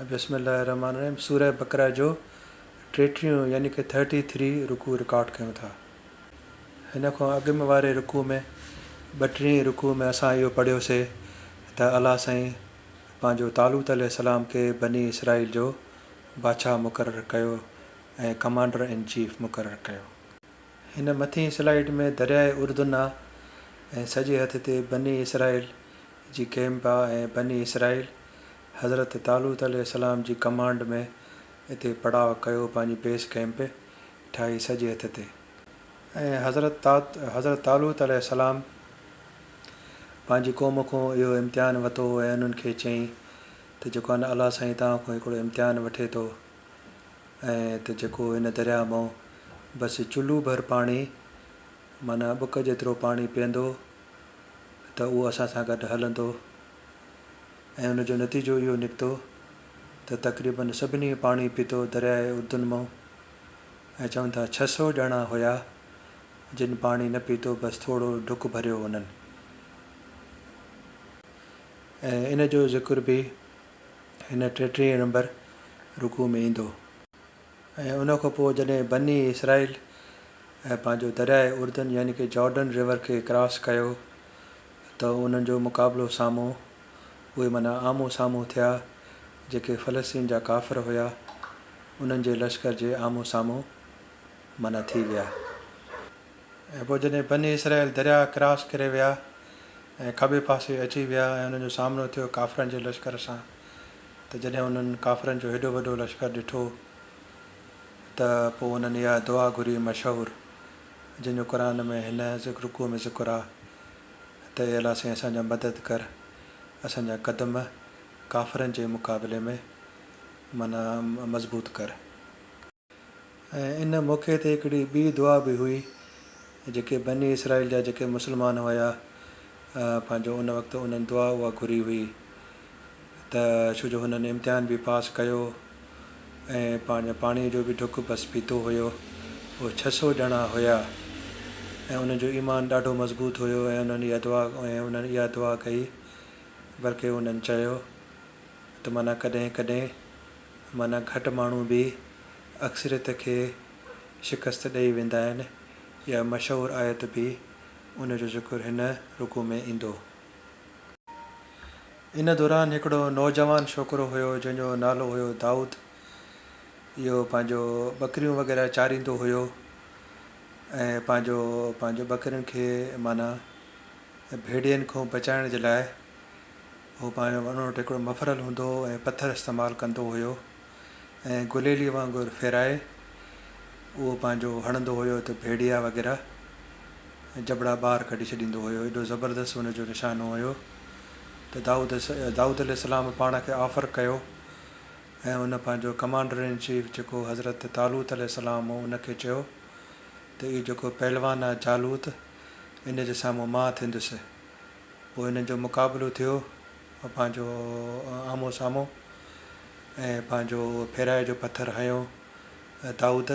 बिस्मिल्लाहिर्रहमानिर्रहीम। सूरह बकरा जो 33 यानी कि 33 रुकू रिकॉर्ड कयूं था। हिन खां अॻु में वारे रुकू में 32 रुकू में असां इहो पढ़ियोसीं त अलाह साईं पंहिंजो तालूत अलैहिस्सलाम खे बनी इसराईल जो बादशाह मुक़ररु कयो ऐं कमांडर इन चीफ मुक़ररु कयो। हिन मथीं स्लाइड में दरियाए उर्दुन आहे ऐं सॼे हथ ते बनी इसराईल जी कैम्प आहे ऐं बनी इसराईल हज़रत तालूत अलैहिस्सलाम जी कमांड में हिते पड़ाव कयो, पंहिंजी बेस कैम्प ठाही सॼे हथ ते। ऐं हज़रत तालूत अलैहिस्सलाम पंहिंजी क़ौम खां इहो इम्तिहान वरितो ऐं उन्हनि खे चयईं त जेको आहे न अलाह साईं तव्हां खां हिकिड़ो इम्तिहान वठे थो ऐं त जेको हिन दरिया मां बसि चुल्लू भर पाणी माना बुक जेतिरो पाणी पीअंदो त उहो असां सां गॾु हलंदो। ऐं उनजो नतीजो इहो निकितो त तक़रीबन सभिनी पाणी पीतो दरियाए उर्दुन मां ऐं चवनि था 600 ॼणा हुया जिन पाणी न पीतो, बसि थोरो डुक भरियो उन्हनि। ऐं इन जो ज़िक्र बि हिन 33 नंबर रुकू में ईंदो। ऐं उन खां पोइ जॾहिं बनी इसराईल ऐं पंहिंजो दरियाए उर्दुन यानी कि जॉर्डन रिवर खे क्रॉस कयो त उन्हनि जो मुक़ाबिलो साम्हूं उहे माना आम्हूं साम्हूं थिया जेके फ़लस्तीन जा काफ़िर हुया उन्हनि जे लश्कर जे आम्हूं साम्हूं माना थी विया। ऐं पोइ जॾहिं बनी इसराईल दरिया क्रॉस करे विया ऐं खॿे पासे अची विया ऐं उन्हनि जो सामिनो थियो काफ़िरनि जे लश्कर सां, त जॾहिं उन्हनि काफ़िरनि जो हेॾो वॾो लश्कर ॾिठो त पोइ उन्हनि इहा दुआ घुरी मशहूरु, जंहिंजो क़ुर में हिन रुकू में ज़िक्र आहे त अलाह साईं असांजा मदद कर, असांजा क़दम काफ़िरनि जे मुक़ाबले में माना मज़बूत कर। ऐं इन मौक़े ते हिकिड़ी ॿी दुआ बि हुई जेके बनी इसराईल जा जेके मुस्लमान हुया पंहिंजो उन वक़्तु उन्हनि दुआ उहा घुरी हुई त छो जो हुननि इम्तिहान बि पास कयो ऐं पंहिंजो पाणीअ जो बि डुक बसि पीतो हुयो। उहे 600 ॼणा हुया ऐं उन्हनि जो ईमान ॾाढो मज़बूत हुयो ऐं उन्हनि इहा दुआ कई, बल्कि उन्हनि चयो त माना कॾहिं कॾहिं माना घटि माण्हू बि अक्सरियत खे शिकस्त ॾेई वेंदा आहिनि। इहा मशहूरु आयत बि उनजो ज़िक्र हिन रुकू में ईंदो। इन दौरान हिकिड़ो नौजवान छोकिरो हुयो जंहिंजो नालो हुयो दाऊद। इहो पंहिंजो ॿकरियूं वग़ैरह चारींदो हुयो ऐं पंहिंजो ॿकरियुनि खे माना भेड़ियनि खां बचाइण जे लाइ उहो पंहिंजो उन वटि हिकिड़ो मफ़रल हूंदो हुओ ऐं पथर इस्तेमालु कंदो हुयो ऐं गुलेली वांगुरु फेराए उहो पंहिंजो हणंदो हुयो त भेड़िया वग़ैरह जबड़ा ॿाहिरि कढी छॾींदो हुयो। एॾो ज़बरदस्तु हुनजो निशानो हुयो त दाऊद अलैहिस्सलाम पाण खे ऑफर कयो ऐं उन पंहिंजो कमांडर इन चीफ जेको हज़रत तालूत अलैहिस्सलाम हो उनखे चयो त इहो जेको पहलवान आहे जालूत इन जे साम्हूं मां थींदुसि। पोइ हिननि जो मुक़ाबिलो थियो पंहिंजो आम्हूं साम्हूं ऐं पंहिंजो फेराए जो पथर हयो दाऊद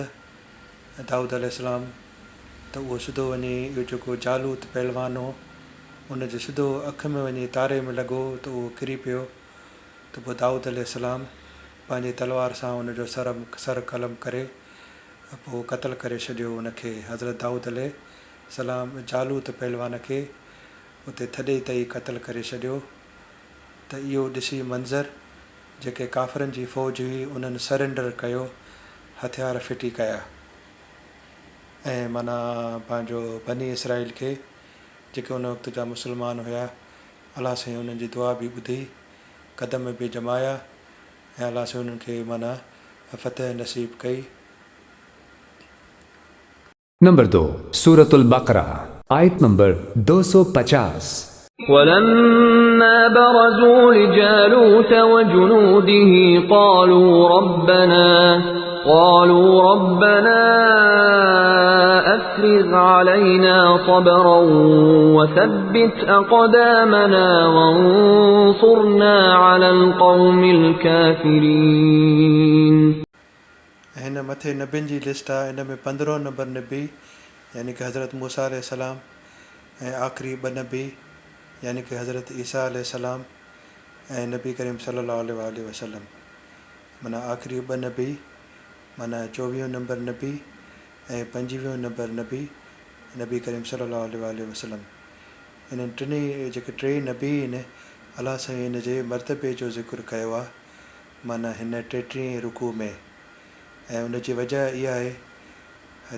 अलैहिस्सलाम त उहो सिधो वञी इहो जेको जालूत पहलवान हो उनजे सिधो अखि में वञी तारे में लॻो त उहो किरी पियो। त पोइ दाऊद अलैहिस्सलाम पंहिंजी तलवार सां उनजो सर क़लम करे पोइ क़तलु करे छॾियो उनखे। हज़रत दाऊद अलैहिस्सलाम जालूत पहलवान खे उते थॾे तई क़तलु करे छॾियो। त इहो ॾिसी मंज़र जेके काफ़िरनि जी फ़ौज हुई उन्हनि सरेंडर कयो, हथियार फिटी कया ऐं माना पंहिंजो बनी इसराईल खे जेके उन वक़्त जा मुस्लमान हुया अलाह साईं उन्हनि जी दुआ बि ॿुधी, क़दम बि जमाया ऐं अलाह साईं उन्हनि खे माना फ़तह नसीब कई। नंबर 2 सूरतुल बकरा आयत नंबर 250। ولما برزوا لجالوت وجنوده قالوا ربنا أفرغ علينا صبرا وثبت أقدامنا وانصرنا على القوم الكافرين۔ हिन मथे नबियुनि जी लिस्ट आहे। हिन में 15 नंबर नबी यानी कि हज़रत मूसा अलैहिस्सलाम ऐं आख़िरी 2 नबी यानी कि हज़रत ईसा अलैहिस्सलाम ऐं नबी करीम सल्लल्लाहु अलैहि वसल्लम। माना आख़िरी 2 नबी माना 24 नंबर नबी ऐं 25 नंबर नबी करीम सल्लल्लाहु अलैहि वसल्लम। इन्हनि टिनी जेके 3 नबी आहिनि अलाह साईं हिन जे मर्तबे जो ज़िक्र कयो आहे माना हिन 33 रुकू में। ऐं उनजी वजह इहा आहे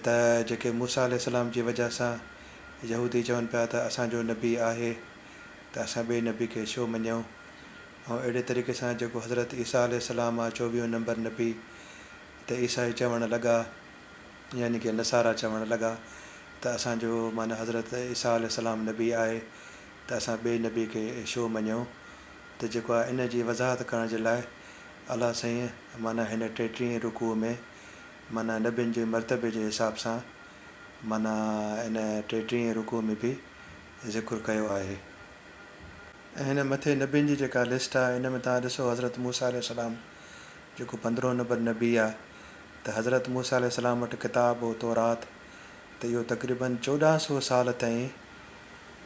त जेके मूसा अलैहिस्सलाम जी वजह सां यहूदी चवनि पिया त असांजो नबी आहे त असां ॿिए नबी खे छो मञूं। ऐं अहिड़े तरीक़े सां जेको हज़रत ईसा अलैहिस्सलाम आहे 24 नंबर नबी त ईसाई चवणु लॻा यानी कि नसारा चवणु लॻा त असांजो माना हज़रत ईसा अलैहिस्सलाम नबी आहे त असां ॿिए नबी खे छो मञूं। त जेको आहे इन जी वज़ाहत करण जे लाइ अलाह साईं माना हिन 33 रुकू में माना नबियुनि जे मर्तबे जे हिसाब सां माना इन 33 रुकू में बि ज़िक्र कयो आहे। ऐं हिन मथे नबियुनि जी जेका लिस्ट आहे इन में तव्हां ॾिसो हज़रत मूसा अलैहिस्सलाम जेको 15 नंबर नबी आहे त हज़रत मूसा अलैहिस्सलाम वटि किताब हो तौरात त इहो तक़रीबन 1400 साल ताईं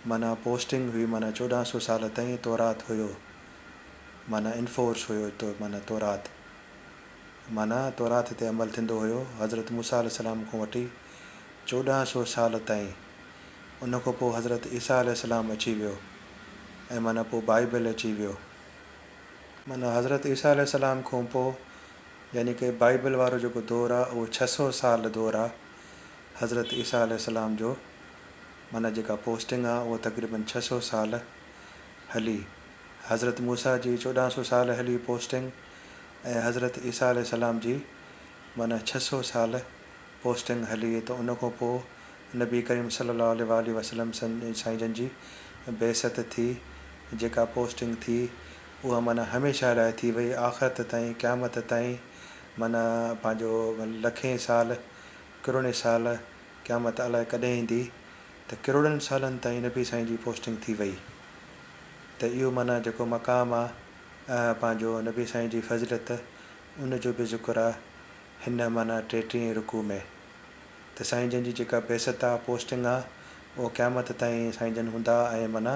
माना पोस्टिंग हुई माना 1400 साल ताईं तौरात हुयो माना इनफोर्स हुयो तो माना तौरात ते अमल थींदो हुयो हज़रत मूसा अलैहिस्सलाम खां वठी 1400 साल ताईं। उन खां पोइ हज़रत ईसा अलैहिस्सलाम अची वियो ऐं माना पोइ बाइबल अची वियो। माना हज़रत ईसा अलैहिस्सलाम खां पोइ यानी कि बाइबल वारो जेको दौरु आहे उहो 600 साल दौरु आहे हज़रत ईसा अलैहिस्सलाम जो माना जेका पोस्टिंग आहे उहा तक़रीबन 600 साल हली। हज़रत मूसा जी 1400 साल हली पोस्टिंग ऐं हज़रत ईसा अलैहिस्सलाम जी माना 600 साल पोस्टिंग हली। त उन खां पोइ नबी करीम सल्लल्लाहु अलैहि वसल्लम साईं जन जी बेइज़त थी जेका पोस्टिंग थी उहा माना हमेशह लाइ थी वई आख़िरत ताईं क़यामत ताईं माना पंहिंजो लखें साल करोड़े साल क़यामत अलाए कॾहिं ईंदी त करोड़नि सालनि ताईं नबी साईं जी पोस्टिंग थी वई। त इहो माना जेको मक़ाम आहे पंहिंजो नबी साईं जी फज़िलत उन जो बि ज़िक्र आहे हिन माना 33 रुकू में। त साईं जन जी जेका बेइज़त आहे पोस्टिंग आहे उहो क़यामत ताईं साईं जन हूंदा ऐं माना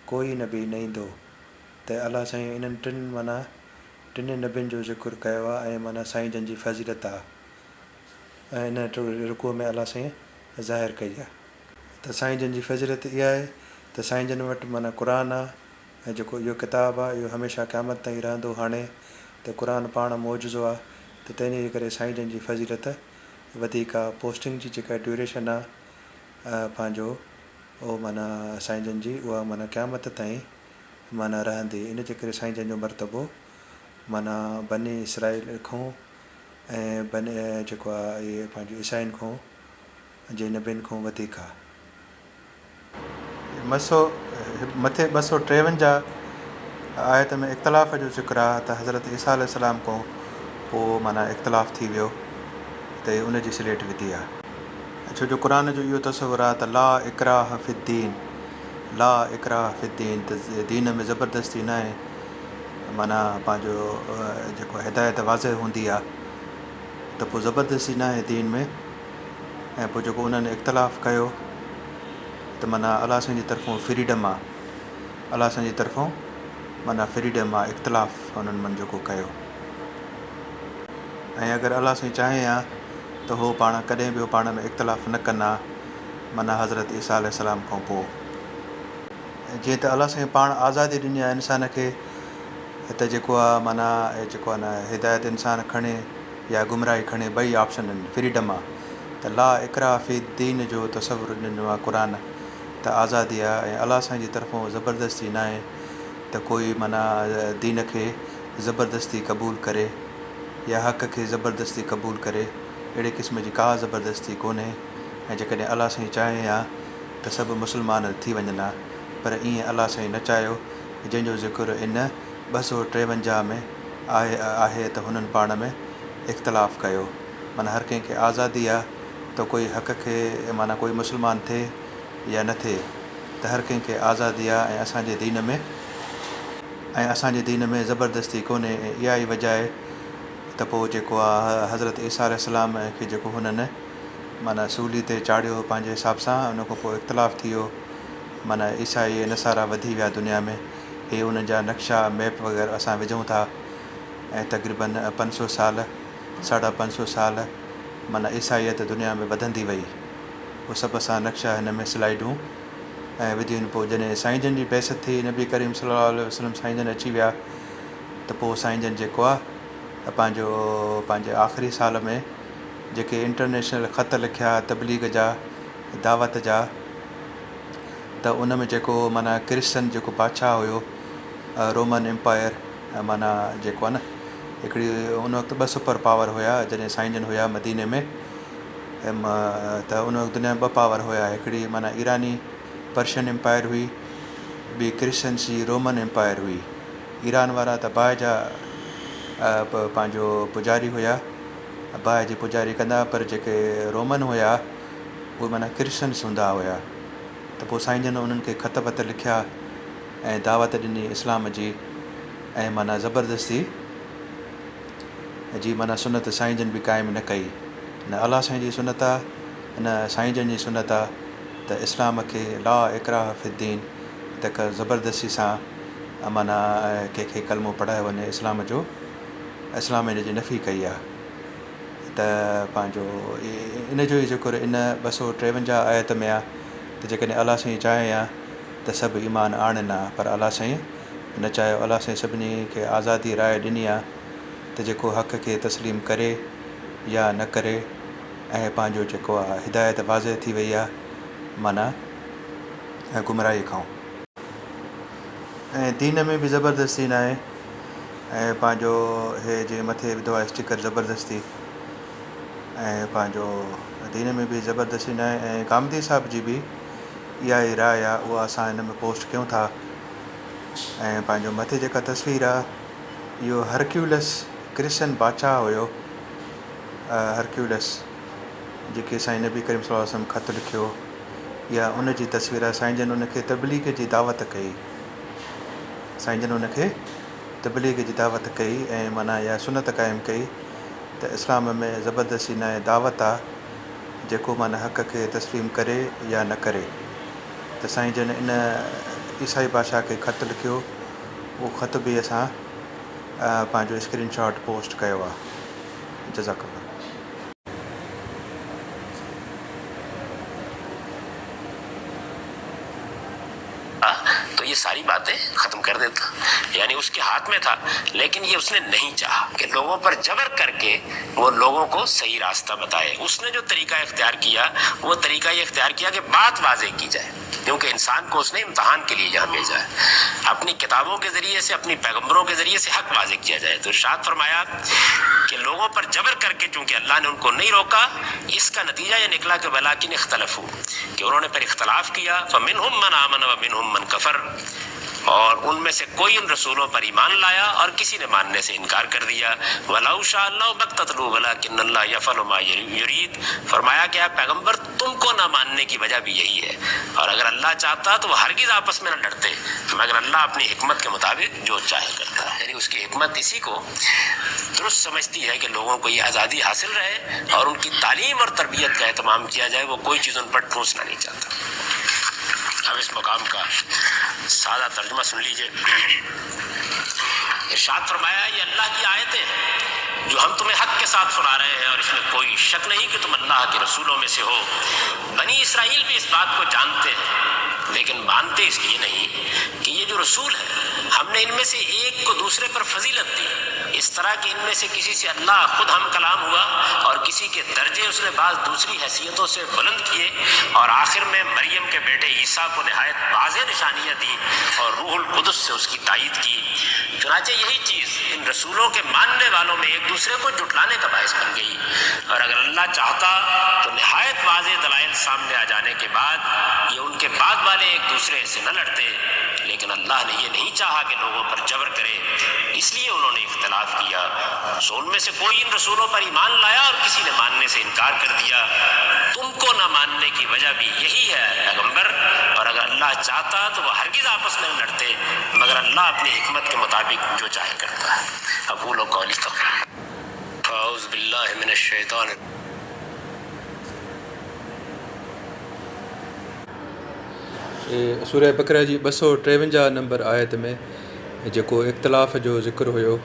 कोई नबी न ईंदो। त अलाह साईं इन्हनि टिनि नबियुनि जो ज़िक्र कयो आहे ऐं माना साईं जन जी फज़िलत आहे ऐं इन रुकू में अलाह साईं ज़ाहिर कई आहे। त साईं जन जी फज़िलत इहा आहे त साईं जन वटि माना क़ुरान आहे ऐं जेको इहो किताबु आहे इहो हमेशह क़यामत ताईं रहंदो। हाणे त क़ुरान पाण मौजूज़ो आहे त तंहिंजे करे साईं जन जी फज़िलत वधीक आहे। पोस्टिंग जी जेका ड्यूरेशन आहे पंहिंजो उहो माना साईं जन जी उहा माना क़यामत ताईं माना रहंदी। इन जे करे साईं जन जो मर्तबो माना बनी इसराइल खां ऐं जेको आहे इहे पंहिंजो ईसाइनि खां जे नबियुनि खां वधीक आहे। मथे 253 आयत में इख़्तिलाफ़ जो ज़िक्र आहे त हज़रत ईसा अलैहिस्सलाम खां पोइ माना इख़्तिलाफ़ थी वियो त उन जी स्लेट विधी आहे। छो जो क़ुरान जो इहो तसवुरु आहे त ला इकराह फिद्दीन त दीन में ज़बरदस्ती न आहे माना पंहिंजो जेको हिदायत वाज़ह हूंदी आहे त पोइ ज़बरदस्ती न आहे दीन में। ऐं पोइ जेको उन्हनि इख़्तिलाफ़ कयो त माना अलाह साईं जी तरफ़ां फ्रीडम आहे अलाह साईं जी तरफ़ां माना फ्रीडम आहे इख़्तिलाफ़ हुननि मन जेको कयो। ऐं अगरि अलाह साईं चाहे हा त उहो पाण कॾहिं बि पाण में इख़्तिलाफ़ न कंदा माना हज़रत ईसा अलैहिस्सलाम खां पोइ। जीअं त अलाह साईं पाण आज़ादी ॾिनी आहे इंसान खे त जेको आहे माना जेको आहे न हिदायत इंसान खणे या गुमराही खणे ॿई ऑप्शन आहिनि फ्रीडम आहे। त ला इकराह फी दीन जो तसवुरु ॾिनो आहे क़ुरान त आज़ादी आहे ऐं अलाह साईं जी तरफ़ां ज़बरदस्ती न आहे त कोई माना दीन खे ज़बरदस्ती क़बूलु करे या हक़ खे ज़बरदस्ती क़बूलु करे अहिड़े क़िस्म जी का ज़बरदस्ती कोन्हे। ऐं जेकॾहिं अलाह साईं चाहे हा त सभु मुस्लमान थी वञनि हा पर ईअं अलाह साईं न चाहियो जंहिंजो ज़िक्र इन 253 में आहे त हुननि पाण में इख़्तिलाफ़ कयो। माना हर कंहिंखे आज़ादी आहे त कोई हक़ खे माना कोई मुस्लमान थिए या न थिए त हर कंहिंखे आज़ादी आहे ऐं असांजे दीन में ज़बरदस्ती कोन्हे। ऐं इहा ई वजह आहे त पोइ जेको आहे हज़रत ईसा अलैहिस्सलाम खे जेको हुननि माना सूली ते चाढ़ियो पंहिंजे हिसाब सां उन खां पोइ इख़्तिलाफ़ थी वियो माना ईसाई नसारा वधी विया दुनिया में। हे उन्हनि जा नक्शा मैप वग़ैरह असां विझूं था ऐं तक़रीबन 500 साल 550 साल माना ईसाईयत दुनिया में वधंदी वई। उहो सभु असां नक्शा हिन में स्लाइडूं ऐं विधियूं आहिनि। पोइ जॾहिं साईं जन जी बैसत थी, नबी करीम सल्लल्लाहु अलैहि वसल्लम साईं जन अची विया, त पोइ साईं जन जेको आहे पंहिंजे आख़िरी साल में जेके इंटरनेशनल ख़त लिखिया तबलीग जा, दावत जा, त उन में जेको माना क्रिश्चन जेको बादशाह हुयो, रोमन एम्पायर, माना जेको आहे न हिकिड़ी उन वक़्तु 2 सुपर पावर हुया जॾहिं साईं जन हुया मदीने में। त उन वक़्तु दुनिया में 2 पावर हुया, हिकिड़ी माना ईरानी पर्शियन एम्पायर हुई, ॿी क्रिश्चन्स जी रोमन एम्पायर हुई। ईरान वारा त बाहि जा पंहिंजो पुजारी हुया, बाहि जी पुजारी कंदा, पर जेके रोमन हुया उहे माना क्रिश्चन्स हूंदा हुया। त पोइ साईं जन उन्हनि खे ख़त वत लिखिया ऐं दावत ॾिनी इस्लाम जी, ऐं माना ज़बरदस्ती जी माना सुनत साईं जन बि क़ाइमु न कई। न अलाह साईं जी सुनत आहे, न साईं जन जी सुनत आहे त इस्लाम खे ला इकराह फिद्दीन, त ज़बरदस्ती सां माना कंहिंखे कलमो पढ़ायो वञे इस्लाम जो, इस्लाम इन जी नफ़ी कई आहे। त पंहिंजो इन जो ई ज़िक्र इन 253 आयत में आहे त जेकॾहिं अलाह साईं चाहे हा त सभु ईमान आणनि हा, पर अलाह साईं न चाहियो। अलाह साईं सभिनी खे आज़ादी राय ॾिनी आहे त जेको हक़ खे तस्लीम करे या न करे, ऐं पंहिंजो जेको आहे हिदायत वाज़े थी वई आहे माना गुमराही खां। ऐं दीन में बि ज़बरदस्ती न आहे, ऐं पंहिंजो हे जे मथे विधो आहे स्टिकर ज़बरदस्ती, ऐं पंहिंजो दीन में बि ज़बरदस्ती न आहे। ऐं गांधी साहिब जी बि इहा ई राय आहे, उहा असां हिन में पोस्ट कयूं था। ऐं पंहिंजो मथे जेका तस्वीर आहे, इहो हरक्यूलस क्रिश्चन बादशाह हुयो, हरक्यूलस जेके साईं नबी करीम सल्लल्लाहु अलैहि वसल्लम ख़त लिखियो, इहा उन जी तस्वीर आहे। साईं जन उनखे तबलीग जी दावत कई, साईं जन उनखे तबलीग जी दावत कई, ऐं माना इहा सुनत क़ाइमु कई त इस्लाम में ज़बरदस्ती न आहे, दावत आहे। जेको माना हक़ खे तस्लीम करे या न करे। त साईं जन इन ईसाई बादशाह खे ख़त लिखियो, उहो ख़त बि असां पंहिंजो स्क्रीनशॉट पोस्ट कयो आहे। जज़ाकल्लाह। तो ये सारी बातें खत्म कर देता, यानी उसके हाथ में था, लेकिन ये उसने नहीं चाहा कि लोगों पर जबर करके वो लोगों को सही रास्ता बताए। उसने जो तरीका इख्तियार किया, वो तरीका ये इख्तियार किया कि बात वाज़े की जाए, क्योंकि इंसान को उसने इम्तहान के लिए यहाँ भेजा है। अपनी किताबों के ज़रिए से, अपनी पैगम्बरों के ज़रिए से हक़ वाज़े किया जाए। तो इरशाद फरमाया कि लोगों पर जबर करके चूँकि अल्लाह ने उनको नहीं रोका, इसका नतीजा ये निकला कि वलाकिन इख्तलफू, कि उन्होंने फिर इख्तलाफ किया। फमिनहुम मन आमन व मिनहुम मन कफर, और उनमें से कोई उन रसूलों पर ईमान लाया और किसी ने मानने से इनकार कर दिया। वलाउ शाअ अल्लाहु मक़ततलू वलाकिन्नल्लाह यफ़अलु मा युरीद, फरमाया कि पैगम्बर तुमको ना मानने की वजह भी यही है, और अगर अल्लाह चाहता तो वो हरगिज़ आपस में न लड़ते, मगर अल्लाह अपनी हिकमत के मुताबिक जो चाहे करता है। यानी उसकी हिकमत इसी को दुरुस्त समझती है कि लोगों को ये आज़ादी हासिल रहे और उनकी तालीम और तरबियत का एहतमाम किया जाए। वो कोई चीज़ उन पर ठूंसना नहीं चाहता। अब इस मकाम का सादा तर्जुमा सुन लीजिए। इरशाद फरमाया, ये अल्लाह की आयतें हैं जो हम तुम्हें हक के साथ सुना रहे हैं, और इसमें कोई शक नहीं कि तुम अल्लाह के रसूलों में से हो। बनी इसराइल भी इस बात को जानते हैं, लेकिन मानते इसलिए नहीं कि ये जो रसूल है, हमने इनमें से एक को दूसरे पर फजीलत दी, इस तरह कि इनमें से किसी से अल्लाह खुद हम कलाम हुआ और किसी के दर्जे उसने बाज़ दूसरी हैसियतों से बुलंद किए, और आखिर में मरियम के बेटे ईसा को नहायत वाज़ेह निशानियाँ दी और रूहुल कुदस से उसकी तायीद की। चुनांचे यही चीज़ इन रसूलों के मानने वालों में एक दूसरे को जुटलाने का बायस बन गई, और अगर अल्लाह चाहता तो नहायत वाज़ेह दलाइल सामने आ जाने के बाद ये उनके बाद वाले एक दूसरे से न लड़ते, लेकिन अल्लाह ने ये नहीं चाहा कि लोगों पर जबर करे, इसलिए उन्होंने इख्तिलाफ किया। सो उनमें से कोई इन रसूलों पर ईमान लाया और किसी ने मानने से इनकार कर दिया। तुमको न मानने की वजह भी यही है पैगम्बर, और अगर अल्लाह चाहता तो वह हरगिज़ आपस में लड़ते, मगर अल्लाह अपनी हिकमत के मुताबिक जो चाहे करता है। अक़ूलु क़ौली अऊज़ु बिल्लाहि मिनश शैतानिर सूरह बकरा जी 253 नंबर आयत में जेको इख़्तिलाफ़ जो ज़िक्र हुयो,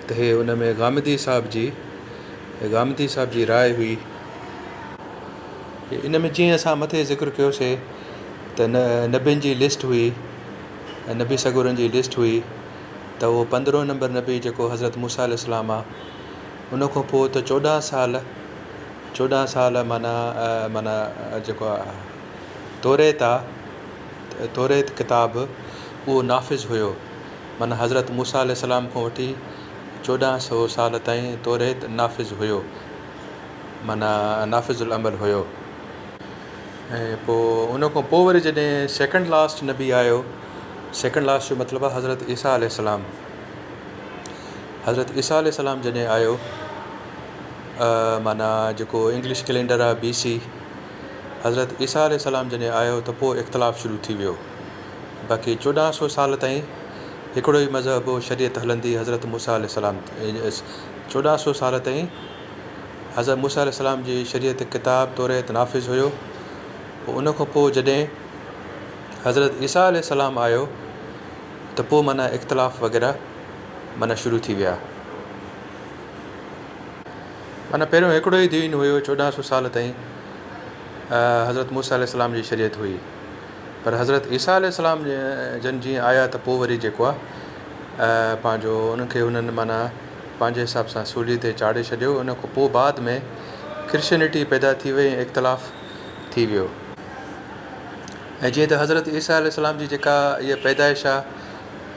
त हे उन में गामदी साहिब जी राय हुई। इन में जीअं असां मथे ज़िक्र कयोसीं त नबियुनि जी लिस्ट हुई, नबी सगुरनि जी लिस्ट हुई, त उहो 15 नंबर नबी जेको हज़रत मूसा अलैहिस्सलाम आहे, उन खां पोइ त 14 साल माना जेको आहे तौरेत आहे, तौरेत किताब उहो नाफ़िज़ हुयो। माना हज़रत मूसा अलैहिस्सलाम खां वठी 1400 साल ताईं तौरेत नाफ़िज़ हुयो, माना नाफ़िज़ुल अमल हुयो। ऐं पोइ उन खां पोइ वरी जॾहिं सेकेंड लास्ट नबी आयो, सेकेंड लास्ट जो मतिलबु आहे हज़रत ईसा अलैहिस्सलाम। हज़रत ईसा अलैहिस्सलाम जॾहिं आयो, माना जेको इंग्लिश कैलेंडर आहे BC, हज़रत ईसा अलैहिस्सलाम जॾहिं आयो त पोइ इख़्तिलाफ़ु शुरू थी वियो। बाक़ी 1400 साल ताईं हिकिड़ो ई मज़हब शरीयत हलंदी हज़रत मूसा अलैहिस्सलाम। 1400 साल ताईं हज़रत मूसा अलैहिस्सलाम जी शरीयत किताब तौरेत नाफ़िज़ हुयो। पोइ उन खां पोइ जॾहिं हज़रत ईसा अलैहिस्सलाम आयो त पोइ माना इख़्तिलाफ़ वग़ैरह माना शुरू थी विया। माना पहिरियों हिकिड़ो ई दीन हुयो, 1400 साल ताईं हज़रत मूसा अलैहिस्सलाम जी शरीयत हुई। पर हज़रत ईसा अलैहिस्सलाम जन जीअं आया त पोइ वरी जेको आहे पंहिंजो उनखे उन्हनि माना पंहिंजे हिसाब सां सूली ते चाढ़े छॾियो। उन खां पोइ बाद में क्रिश्चनिटी पैदा थी वई, इख़्तिलाफ़ थी वियो। ऐं जीअं त हज़रत ईसा अलैहिस्सलाम जी जेका इहा पैदाइश आहे,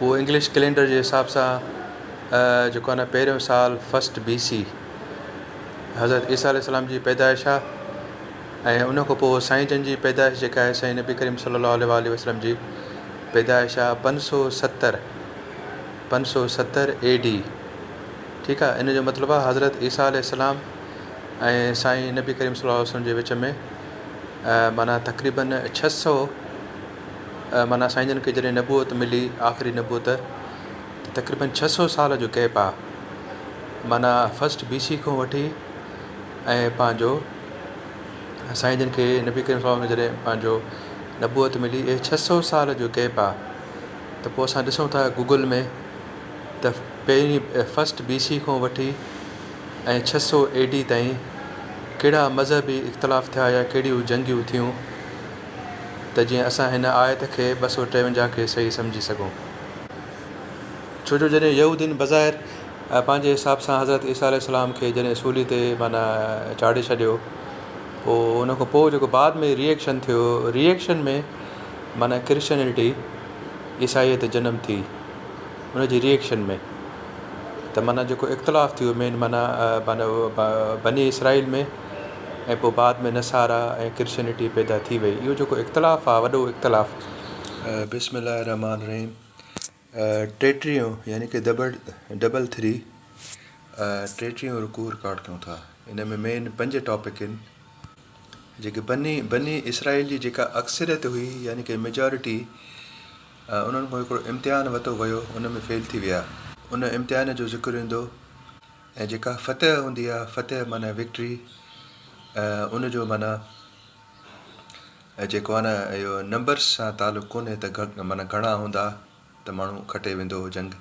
उहो इंग्लिश कैलेंडर जे हिसाब सां जेको आहे न पहिरियों साल 1 BC हज़रत ईसा अलैहिस्सलाम जी पैदाइश आहे। ऐं उन खां पोइ साईं जन जी पैदाइश जेका आहे, साईं नबी करीम सल्लल्लाहु अलैहि वसल्लम जी पैदाइश आहे 570 AD। ठीकु आहे, इन जो मतिलबु आहे हज़रत ईसा अलैहिस्सलाम ऐं साईं नबी करीम सल्लल्लाहु अलैहि वसल्लम जे विच में माना तक़रीबन 600 माना साईं जन खे जॾहिं नबूअत मिली, आख़िरी नबूअत, त तक़रीबन 600 साल जो गैप आहे। माना 1 BC खां वठी ऐं पंहिंजो साईं जन खे नबी करीम सल्लल्लाहु अलैहि वसल्लम जॾहिं पंहिंजो नबूअत मिली, 600 साल जो गैप आहे। त पोइ असां ॾिसूं था गूगल में त पहिरीं 1 BC खां वठी ऐं 600 AD ताईं कहिड़ा मज़हबी इख़्तिलाफ़ थिया या कहिड़ियूं जंगियूं थियूं, त जीअं असां हिन आयत खे 253 खे सही सम्झी सघूं। छो जो जॾहिं यहूदीन बज़ाहिर पंहिंजे हिसाब सां हज़रत ईसा अलैहिस्सलाम खे जॾहिं सूली ते माना चाढ़े छॾियो, पोइ उन खां पोइ जेको बाद में रिएक्शन थियो, रिएक्शन में माना क्रिश्चनिटी ईसाईयत जनम थी, उनजी रिएक्शन में त माना जेको इख़्तिलाफ़ थियो मेन माना बनी इसराइल में, ऐं पोइ बाद में नसारा ऐं क्रिश्चनिटी पैदा थी वई। इहो जेको इख़्तिलाफ़ आहे, वॾो इख़्तिलाफ़। बिस्मिल्लाह रहमान रहीम। 33 यानी कि डबल 3 33 रुकू रिकॉर्ड कयूं था। इन में मेन 5 टॉपिक आहिनि जेके बनी इसराइल जी जेका अक्सरियत हुई, यानी कि मेजॉरिटी, उन्हनि खां हिकिड़ो इम्तिहान वरितो वियो, उन में फेल थी विया। उन इम्तिहान जो ज़िक्र ईंदो। ऐं जेका फ़तह हूंदी आहे, फ़तह माना विक्ट्री, उनजो माना जेको आहे न इहो नंबर्स सां तालुक़ु कोन्हे त माना घणा हूंदा त माण्हू खटे वेंदो जंग,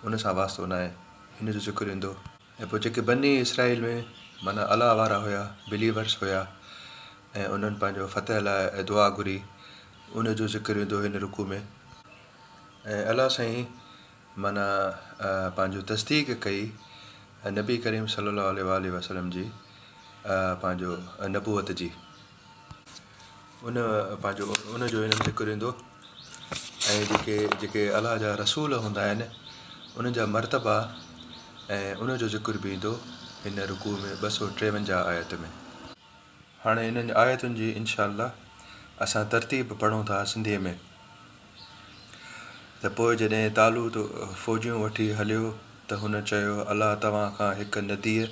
उन सां वास्तो न आहे, हिन जो ज़िक्र ईंदो। ऐं पोइ जेके बनी इसराइल में माना अलाह वारा हुया, बिलीवर्स हुया, ऐं उन्हनि पंहिंजो फ़तह लाइ दुआ घुरी, उनजो ज़िक्र ईंदो हिन रुकू में। ऐं अलाह साईं माना पंहिंजो तस्दीक कई नबी करीम सल्लल्लाहु अलैहि वसल्लम जी पंहिंजो नबूअत जी, उनजो हिन में ज़िक्र ईंदो। ऐं जेके अलाह जा रसूल हूंदा आहिनि, उन्हनि जा मर्तबा ऐं उनजो ज़िक्र बि ईंदो हिन रुकू में 253 आयत में। हाणे इन्हनि आयतुनि जी इंशा अल्लाह असां तरतीब पढ़ूं था सिंधीअ में। त पोइ जॾहिं तालूत फ़ौजियूं वठी हलियो त हुन चयो, अलाह तव्हां खां हिकु नदीअ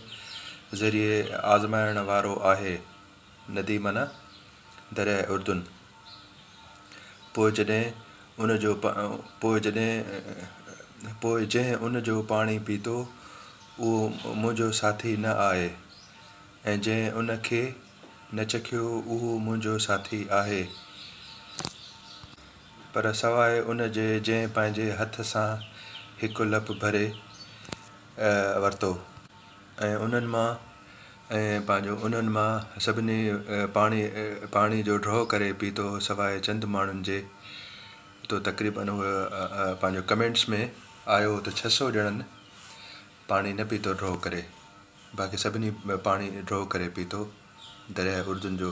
ज़रिए आज़माइण वारो आहे। नदी माना दरिया उर्दुन। पोइ जंहिं उनजो पाणी पीतो उहो मुंहिंजो साथी न आहे, ऐं जंहिं उनखे न चखियो उहो मुंहिंजो साथी आहे, पर सवाइ उन जे जंहिं पंहिंजे हथ सां हिकु लप भरे वरितो ऐं उन्हनि मां उन्हनि मां सभिनी पाणी जो ड्रॉ करे पीतो सवाइ चंद माण्हुनि जे। तो तक़रीबन उहो पंहिंजो कमेंट्स में आयो त 600 ॼणनि पाणी न पीतो ड्रॉ करे, बाक़ी सभिनी पाणी ड्रॉ करे पीतो। दरिया उर्दुन जो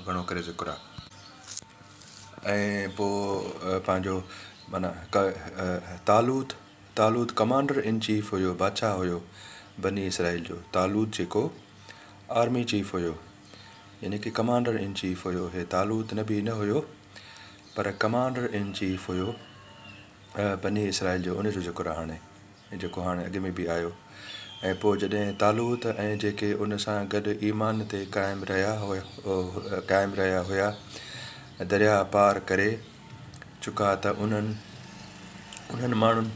घणो करे ज़िक्र आहे। ऐं पोइ पंहिंजो माना तालूत कमांडर इन चीफ हुयो, बादशाह हुयो बनी इसराइल जो। तालूत जेको आर्मी चीफ हुयो, यानी कि कमांडर इन चीफ हुयो। हे तालूत नबी न हुयो, पर कमांडर इन चीफ हुयो बनी इसराइल जो। उनजो ज़िक्र आहे हाणे, जेको हाणे अॻु में बि आयो। ऐं पोइ जॾहिं तालूत ऐं जेके उन सां गॾु ईमान ते क़ाइमु रहिया हुया दरिया पार करे चुका, त उन्हनि माण्हुनि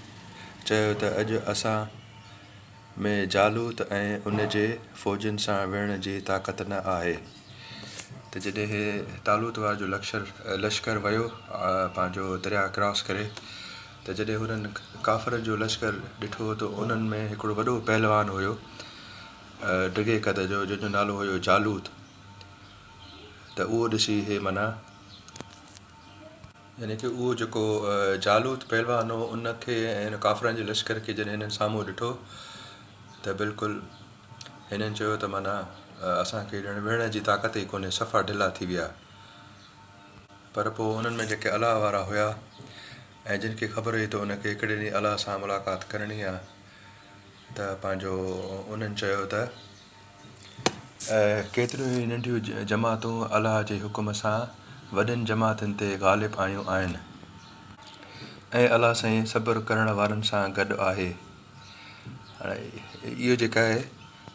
चयो त अॼु असां में जालूत ऐं उन जे फ़ौजनि सां विढ़ण जी ताक़त न आहे। त जॾहिं हे तालूत वारो जो लश्कर वियो पंहिंजो दरिया क्रॉस करे, त जॾहिं हुननि काफ़रनि जो लश्कर ॾिठो त उन्हनि में हिकिड़ो वॾो पहलवान हुयो डिघे क़द जो, जंहिंजो नालो हुयो जालूत। त उहो ॾिसी हे माना यानी कि उहो जेको जालूत पहलवान हो, उनखे ऐं हिन काफ़रनि जे लश्कर खे जॾहिं हिननि साम्हूं ॾिठो त बिल्कुलु हिननि चयो त माना असांखे ॼण विढ़ण जी ताक़त ई कोन्हे, सफ़ा ढिला थी विया। पर पोइ उन्हनि में जेके अलाह वारा हुया ऐं जिन खे ख़बर हुई त उनखे हिकिड़े ॾींहुं अलाह सां मुलाक़ात करणी आहे, त पंहिंजो उन्हनि चयो त केतिरियूं ई नंढियूं जमातूं अलाह जे हुकुम सां वॾनि जमातुनि ते ग़ालिब आयूं आहिनि ऐं अलाह साईं सब्र करण वारनि सां गॾु आहे। हाणे इहो जेका आहे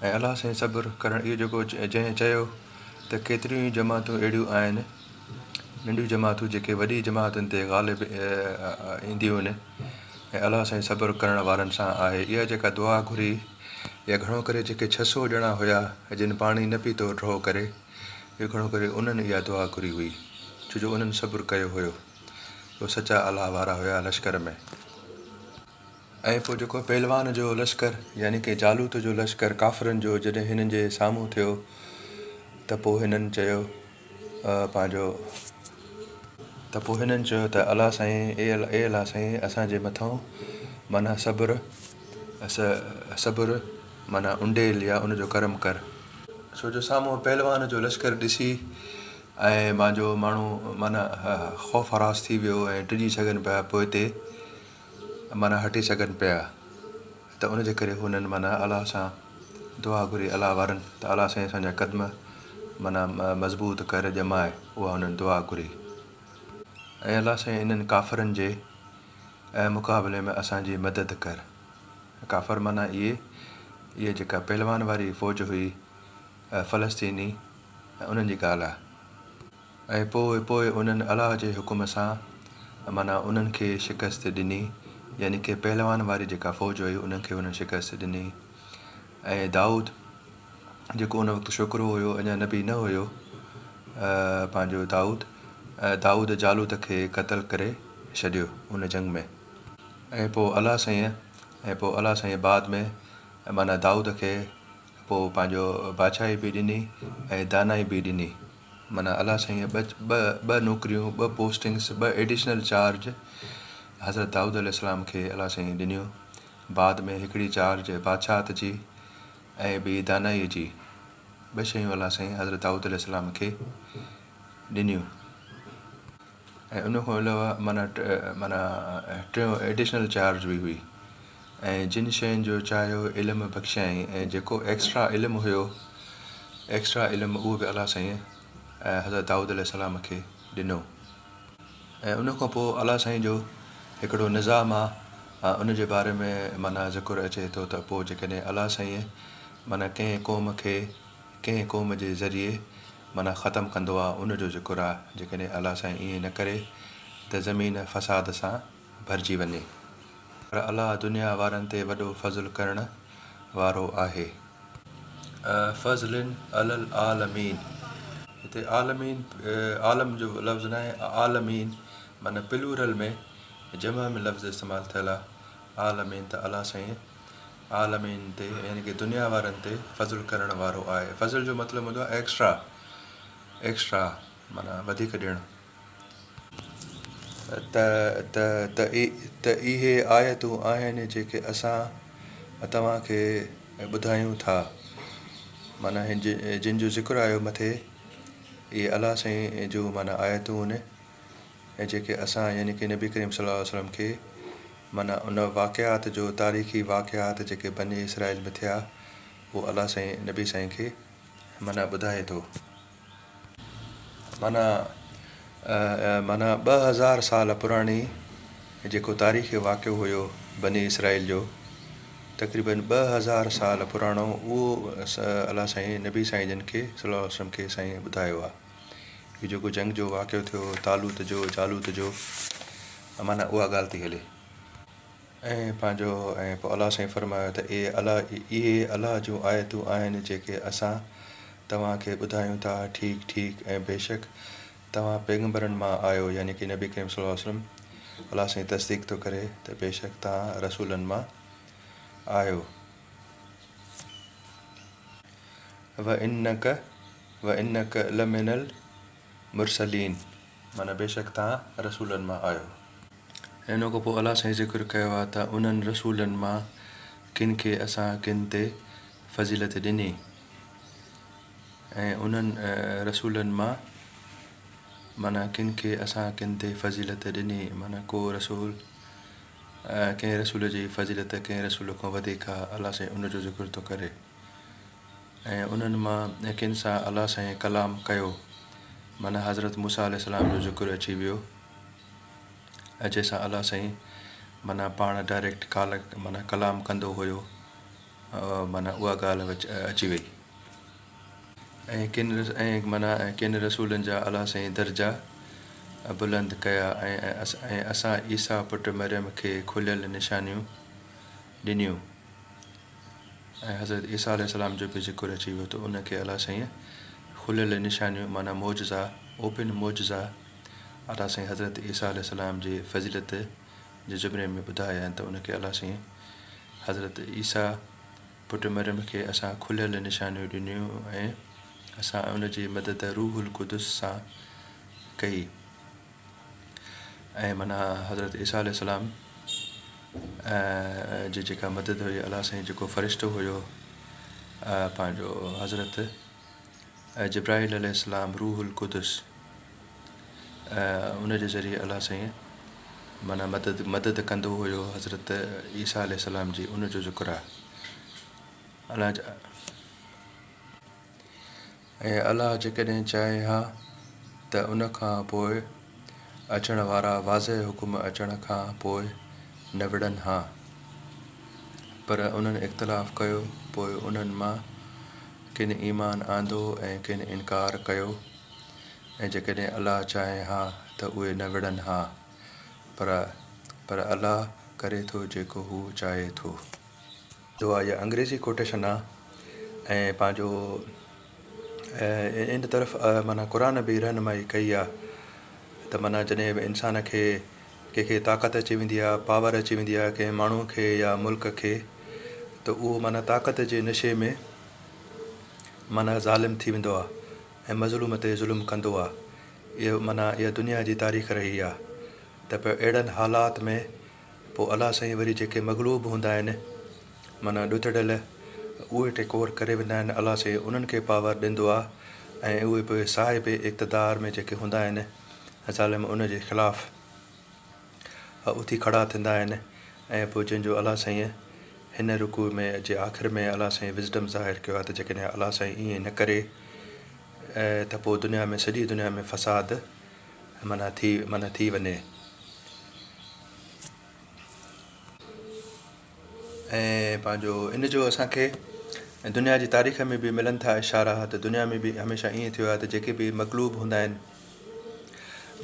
ऐं अलाह साईं सब्र करणु, इहो जेको जंहिं चयो त केतिरियूं ई जमातूं अहिड़ियूं आहिनि, नंढियूं जमातूं जेके वॾी जमातुनि ते ग़ालिब ईंदियूं आहिनि ऐं अलाह साईं सब्र करण वारनि सां आहे। इहा जेका दुआ घुरी, या घणो करे जेके 600 ॼणा हुया जिन पाणी न पीतो ड्रॉ करे, इहो घणो करे उन्हनि इहा दुआ घुरी हुई, छो जो उन्हनि सब्र कयो हुयो। उहे सचा अलाह वारा हुया लश्कर में। ऐं पोइ जेको पहलवान जो लश्कर यानी कि जालूत जो लश्कर काफ़रनि जो जॾहिं हिननि जे साम्हूं थियो, त पोइ हिननि चयो त अलाह साईं, ए अलाह साईं, असांजे मथां माना सब्र माना उंडेल या उनजो करम कर। छो जो साम्हूं पहलवान जो लश्कर ॾिसी ऐं मुंहिंजो माण्हू माना ख़ौफ़ हरास थी वियो ऐं डिॼी सघनि पिया, पोइ हिते माना हटी सघनि पिया। त उनजे करे हुननि माना अलाह सां दुआ घुरी, अलाह वारनि, त अलाह साईं असांजा क़दम माना मज़बूत कर ॼमाए, उहा हुननि दुआ घुरी। ऐं अलाह साईं इन्हनि काफ़रनि जे मुक़ाबले में असांजी मदद कर। काफ़र माना इहे जेका पहलवान वारी फ़ौज हुई फ़लस्तीनी, उन्हनि जी ॻाल्हि आहे। ऐं पोइ उन्हनि अलाह जे हुकुम सां माना उन्हनि खे शिकस्त ॾिनी, यानी कि पहलवान वारी जेका फ़ौज हुई उन्हनि खे उन्हनि शिकस्त ॾिनी। ऐं दाऊद जेको उन वक़्तु छोकिरो हुयो, अञा नबी न हुयो, पंहिंजो दाऊद जालूत खे क़तल करे छॾियो उन जंग में। ऐं पोइ अलाह साईं बाद में माना दाऊद खे पोइ पंहिंजो बादशाही बि ॾिनी ऐं दानाई बि ॾिनी। माना अलाह साईं ॿ नौकरियूं, 2 पोस्टिंग्स, 2 एडिशनल चार्ज हज़रत दाऊद अलैहिस्सलाम खे अलाह साईं ॾिनियूं। बाद में हिकिड़ी चार्ज बादशाहत जी ऐं ॿी दानाईअ जी, 2 शयूं अलाह साईं हज़रत दाऊद अलैहिस्सलाम खे ॾिनियूं। ऐं उन खां अलावा माना टियों एडिशनल चार्ज बि हुई। ऐं जिन शयुनि जो चाहियो इल्मु बख़्शियईं, ऐं जेको एक्स्ट्रा इल्मु हुयो, उहो बि अलाह साईं हज़रत दाऊद अलैहिस्सलाम खे ॾिनो। ऐं उन खां पोइ अलाह साईं जो हिकिड़ो निज़ाम आहे, उन जे बारे में माना ज़िक्र अचे थो त पोइ जेकॾहिं अलाह साईं माना कंहिं क़ौम जे ज़रिए माना ख़तमु कंदो आहे, उनजो ज़िक्र आहे। जेकॾहिं अलाह साईं ईअं न करे त ज़मीन फ़साद सां भरिजी वञे। पर अलाह दुनिया वारनि ते वॾो फ़ज़ुलु करण वारो आहे। फ़ज़लिन अलल आलमीन, हिते आलम जो लफ़्ज़ न आहे, आलमीन माना प्लूरल में जमा में लफ़्ज़ इस्तेमालु थियल आहे। आलमीन त अलाह साईं आलमीन ते यानी कि दुनिया वारनि ते फज़ल करण वारो आहे. फज़ल जो मतिलबु हूंदो आहे एक्स्ट्रा माना वधीक ॾियणु. त इहे आयतूं आहिनि जेके असां तव्हांखे ॿुधायूं था, माना जिन जो ज़िक्र आयो मथे, इहे अलाह साईं जो माना आयतूं आहिनि ऐं जेके असां यानी कि नबी करीम सल्लल्लाहु अलैहि वसल्लम खे माना उन वाक़ियात जो तारीख़ी वाक़ियात जेके बनी इसराइल में थिया उहो अलाह साईं नबी साईं खे माना ॿुधाए थो. माना 2000 साल पुराणी जेको तारीख़ी वाक़ियो हुयो बनी इसराइल जो, तक़रीबन 2000 साल पुराणो, उहो अलाह साईं नबी साईं जन खे सल्लल्लाहु अलैहि वसल्लम खे साईं ॿुधायो आहे. इहो जेको जंग जो वाक़ियो थियो तालूत जो माना उहा ॻाल्हि थी हले. ऐं पोइ अलाह साईं फरमायो त इहे अलाह जूं आयतूं आहिनि जेके असां तव्हांखे ॿुधायूं था. ठीकु ऐं बेशक तव्हां पैगंबरनि मां आहियो, यानी कि नबी करीम सल्लल्लाहु अलैहि वसल्लम अलाह साईं तस्दीक थो करे त बेशक तव्हां रसूलनि मां आहियो. व इन्नक लमिनल मुरसलीन, माना बेशक तव्हां रसूलनि मां आहियो. हिन खां पोइ अलाह साईं ज़िक्र कयो आहे त उन्हनि रसूलनि मां किन खे असां किन ते फज़ीलत ॾिनी, ऐं उन्हनि रसूलनि मां माना किन खे असां किन ते फज़ीलत ॾिनी, माना को रसूल कंहिं रसूल जी फज़ीलत कंहिं रसूल खां वधीक आहे. अलाह साईं उनजो ज़िक्र थो करे. ऐं उन्हनि मां किन सां अलाह साईं कलाम कयो, माना हज़रत मूसा अलैहिस्सलाम जो ज़िक्र अची वियो, जंहिंसां अलाह साईं माना पाण डायरेक्ट माना कलाम कंदो हुयो, माना उहा ॻाल्हि अची वई. ऐं किन रसूलनि जा अलाह साईं दर्जा बुलंद कया. ऐं असां ईसा पुटु मरियम खे खुलियल निशानियूं ॾिनियूं. ऐं हज़रत ईसा अलैहिस्सलाम जो बि ज़िक्र अची वियो, त उनखे अलाह साईं खुलियल निशानियूं माना मोजज़ा, ओपन मोजज़ा अलाह साईं हज़रत ईसा अलैहिस्सलाम जी फज़ीलत जे ज़ुमरे में ॿुधाया आहिनि. त उनखे अलाह साईं हज़रत ईसा पुटु मरियम खे असां खुलियल निशानियूं ॾिनियूं, ऐं असां उनजी मदद रूहुल कुदुस सां कई. ऐं माना हज़रत ईसा अलैहिस्सलाम जी जेका मदद हुई, अलाह साईं जेको फ़रिश्तो हुयो पंहिंजो हज़रत जिब्राइल अलैहिस्सलाम रूहुल कुदुस, उनजे ज़रिए अलाह साईं माना मदद कंदो हुयो हज़रत ईसा अलैहिस्सलाम जी. उनजो ज़िक्र आहे. ऐं अलाह जेकॾहिं चाहे हा त उन खां पोइ अचण वारा वाज़ह हुकुम अचण खां पोइ न विढ़नि हा, पर उन्हनि इख़्तिलाफ़ कयो. पोइ उन्हनि मां किन ईमान आंदो ऐं किन इनकार कयो. ऐं जेकॾहिं अलाह चाहे हा त उहे न विढ़नि हा, पर अलाह करे थो जेको हू चाहे थो. जो आहे इहा अंग्रेज़ी कोटेशन आहे. ऐं पंहिंजो इन तरफ़ माना क़ुर बि रहनुमाई कई आहे त माना जॾहिं बि इंसान खे कंहिंखे ताक़त अची वेंदी आहे, पावर अची वेंदी आहे कंहिं माण्हूअ खे या मुल्क खे, त उहो माना ताक़त जे नशे में माना ज़ालिम थी वेंदो आहे ऐं मज़लूम ते ज़ुल्म कंदो आहे. इहा दुनिया जी तारीख़ रही आहे. त पोइ अहिड़नि हालात में पोइ अलाह साईं वरी जेके मग़लूब हूंदा आहिनि, माना ॾुतड़ियल, उहे टेकोर करे वेंदा आहिनि. अलाह साईं उन्हनि खे पावर ॾींदो आहे, ऐं उहे पोइ साहिब इक़्तिदार में जेके हूंदा आहिनि ज़ालिम, उनजे ख़िलाफ़ु उथी खड़ा थींदा आहिनि. ऐं पोइ जंहिंजो अलाह साईं हिन रुकू में जे आख़िर में अलाह साईं विज़डम ज़ाहिर कयो आहे त जेकॾहिं अलाह साईं ईअं न करे त पोइ दुनिया में, सॼी दुनिया में फ़साद माना थी वञे. ऐं पंहिंजो इन जो असांखे दुनिया जी तारीख़ में बि मिलनि था इशारा, त दुनिया में बि हमेशह ईअं थियो आहे त जेके बि मग़लूब हूंदा आहिनि,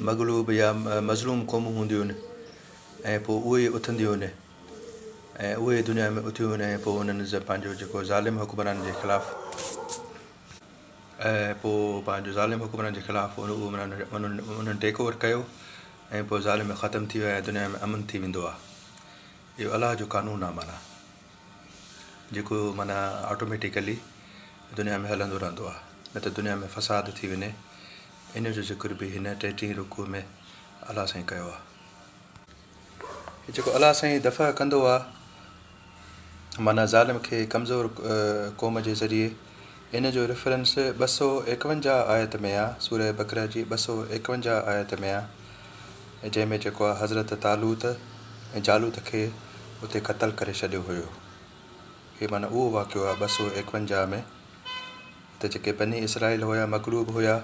मग़लूब या मज़लूम क़ौमूं हूंदियूं आहिनि, ऐं पोइ उहे उथंदियूं आहिनि ऐं उहे दुनिया में उथियूं आहिनि. ऐं पोइ उन्हनि पंहिंजो जेको ज़ालिम हुकुमरान जे ख़िलाफ़ु, ऐं पोइ पंहिंजो ज़ालिम हुकुमरान जे ख़िलाफ़ु उन्हनि टेक ओवर कयो, ऐं पोइ ज़ालिम ख़तमु थी वियो ऐं दुनिया में अमन थी वेंदो आहे. इहो अलाह जो क़ानून आहे. माना जेको माना ऑटोमेटिकली दुनिया में हलंदो रहंदो आहे, न त दुनिया में फ़साद थी वञे। इन जो ज़िक्र बि हिन 33 रुकू में अलाह साईं कयो आहे। जेको अलाह साईं दफ़ा कंदो आहे माना ज़ालिम खे कमज़ोर क़ौम जे ज़रिए, इन जो रेफरेंस 251 आयत में आहे, सूरह बकरा जी 251 आयत में आहे, जंहिंमें जेको आहे हज़रत तालूत ऐं जालूत खे उते क़तल करे छॾियो हुयो। हे माना उहो वाक़ियो आहे 251 में, त जेके बनी इसराइल हुया मग़लूब हुया,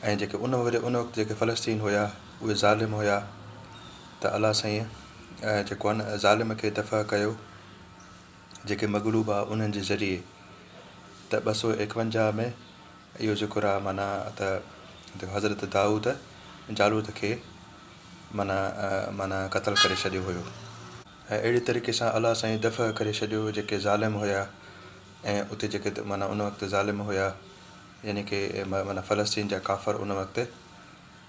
ऐं जेके उन वक़्तु जेके फ़लस्तीन हुया उहे ज़ालिम हुया, त अलाह साईं जेको आहे न ज़ालिम खे दफ़ा कयो जेके मग़लूब आहे उन्हनि जे ज़रिए। त 251 में इहो ज़िक्र आहे माना त हज़रत दाऊद जालूत खे माना क़तल करे छॾियो हुयो। ऐं अहिड़ी तरीक़े सां अलाह साईं दफ़ा करे छॾियो जेके ज़ालिम हुया, ऐं उते जेके माना उन वक़्तु ज़ालिम हुया, यानी कि माना फ़लस्तीन जा काफ़र उन वक़्तु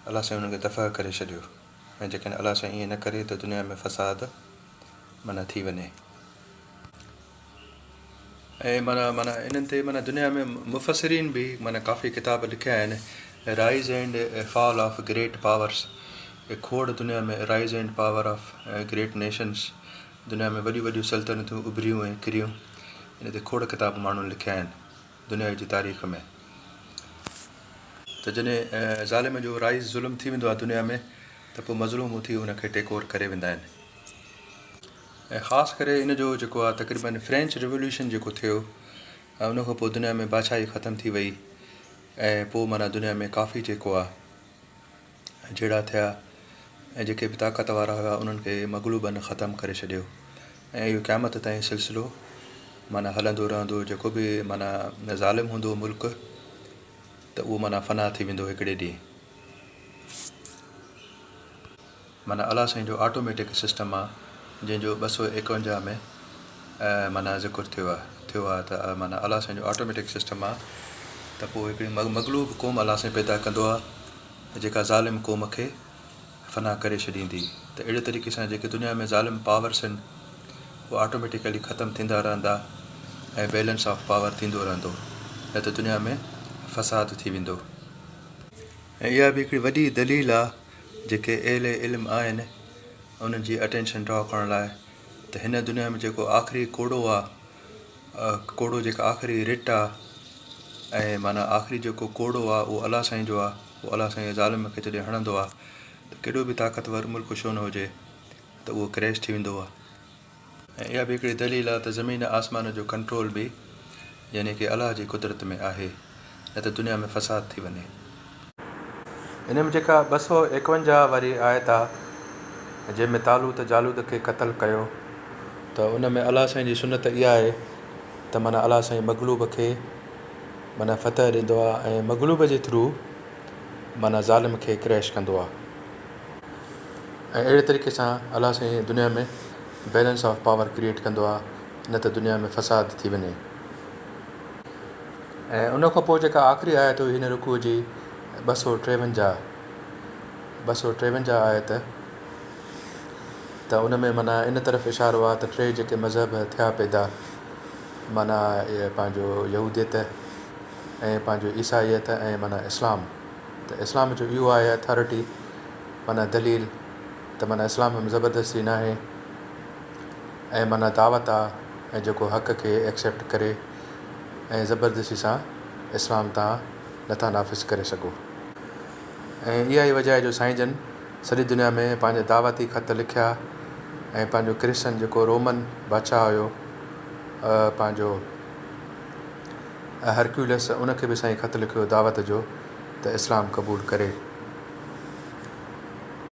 अलाह साईं उन्हनि खे दफ़ा करे छॾियो। ऐं जेकॾहिं अलाह साईं ईअं न करे त दुनिया में फ़साद माना थी वञे। ऐं माना इन्हनि ते माना दुनिया में मुफ़सिरीन बि माना काफ़ी किताब लिखिया आहिनि, rise and fall of great powers, खोड़ दुनिया में rise and power of great nations, दुनिया में वॾियूं वॾियूं सल्तनतूं उभरियूं ऐं किरियूं। इन ते खोड़ किताब माण्हुनि लिखिया आहिनि दुनिया जी तारीख़ में। त जॾहिं ज़ालिम जो राइज़ ज़ुल्म थी वेंदो आहे दुनिया में, त पोइ मज़लूम उथी उनखे टेक ओवर करे वेंदा आहिनि। ऐं ख़ासि करे इन जो जेको आहे तक़रीबन फ्रेंच रिवोल्यूशन जेको थियो, उन खां पोइ दुनिया में बादशाही ख़तमु थी वई, ऐं पोइ माना दुनिया में काफ़ी जेको आहे जहिड़ा थिया, ऐं जेके बि ताक़त वारा हुआ उन्हनि खे मग़लूबनि ख़तमु करे छॾियो। ऐं इहो क़यामत ताईं सिलसिलो माना हलंदो रहंदो। जेको बि माना ज़ालिम हूंदो मुल्क, त उहो माना फ़ना थी वेंदो हिकिड़े ॾींहुं। माना अलाह साईं जो ऑटोमेटिक सिस्टम आहे, जंहिंजो 251 में माना ज़िक्र थियो आहे त माना अलाह साईं जो ऑटोमेटिक सिस्टम आहे त पोइ हिकिड़ी मग़लूब क़ौम अलाह साईं पैदा कंदो आहे, जेका ज़ालिम क़ौम खे फ़ना करे छॾींदी। त अहिड़े तरीक़े सां जेके दुनिया में ज़ालिम पावर्स आहिनि उहे ऑटोमेटिकली ख़तमु थींदा रहंदा, ऐं बैलेंस ऑफ पावर थींदो रहंदो, न त दुनिया में फ़साद थी वेंदो। ऐं इहा बि हिकिड़ी वॾी दलील आहे जेके अहले इल्म आहिनि उन्हनि जी अटेंशन ड्रॉ करण लाइ, त हिन दुनिया में जेको आख़िरी कोड़ो आहे, कोड़ो जेका आख़िरी रिट आहे, ऐं माना आख़िरी जेको कोड़ो आहे उहो अलाह साईं जो आहे। उहो अलाह साईं ज़ालिम खे जॾहिं हणंदो आहे त केॾो बि ताक़तवर मुल्क छो न हुजे, त उहो क्रैश थी वेंदो आहे। ऐं इहा बि हिकिड़ी दलील आहे त ज़मीन आसमान जो कंट्रोल बि यानी कि अलाह जी कुदरत में आहे, न त दुनिया में फ़साद थी वञे। हिन में जेका 251 वारी आयत आहे, जंहिंमें तालूत जालूत खे क़तल कयो, त उन में अलाह साईं जी सुनत इहा आहे त माना अलाह साईं मग़लूब खे माना फ़तह ॾींदो आहे, ऐं मग़लूब जे थ्रू माना ज़ालिम खे क्रैश कंदो आहे। ऐं अहिड़े तरीक़े सां अलाह साईं दुनिया में बैलेंस ऑफ पावर क्रिएट कंदो आहे, न त दुनिया में फ़साद थी वञे। ऐं उन खां पोइ जेका आख़िरी आयत हुई हिन रुकू जी 253 आयत, त उन में माना इन तरफ़ इशारो आहे त 3 जेके मज़हब थिया पैदा, माना इहे पंहिंजो यहूदियत ऐं पंहिंजो ईसाईयत ऐं माना इस्लाम। त इस्लाम जो इहो आहे अथॉरिटी, माना दलील त माना इस्लाम में ज़बरदस्ती न आहे, ऐं माना दावत आहे, ऐं जेको हक़ खे एक्सेप्ट करे, ऐं ज़बरदस्ती सां इस्लाम तव्हां नथा नाफ़िज़ करे सघो। ऐं इहा ई वजह आहे जो साईं जन सॼी दुनिया में पंहिंजे दावती ख़त लिखिया, ऐं पंहिंजो क्रिश्चन जेको रोमन बादशाह हुयो पंहिंजो हरक्यूलस, उनखे बि साईं ख़त लिखियो दावत जो त इस्लाम क़बूल करे।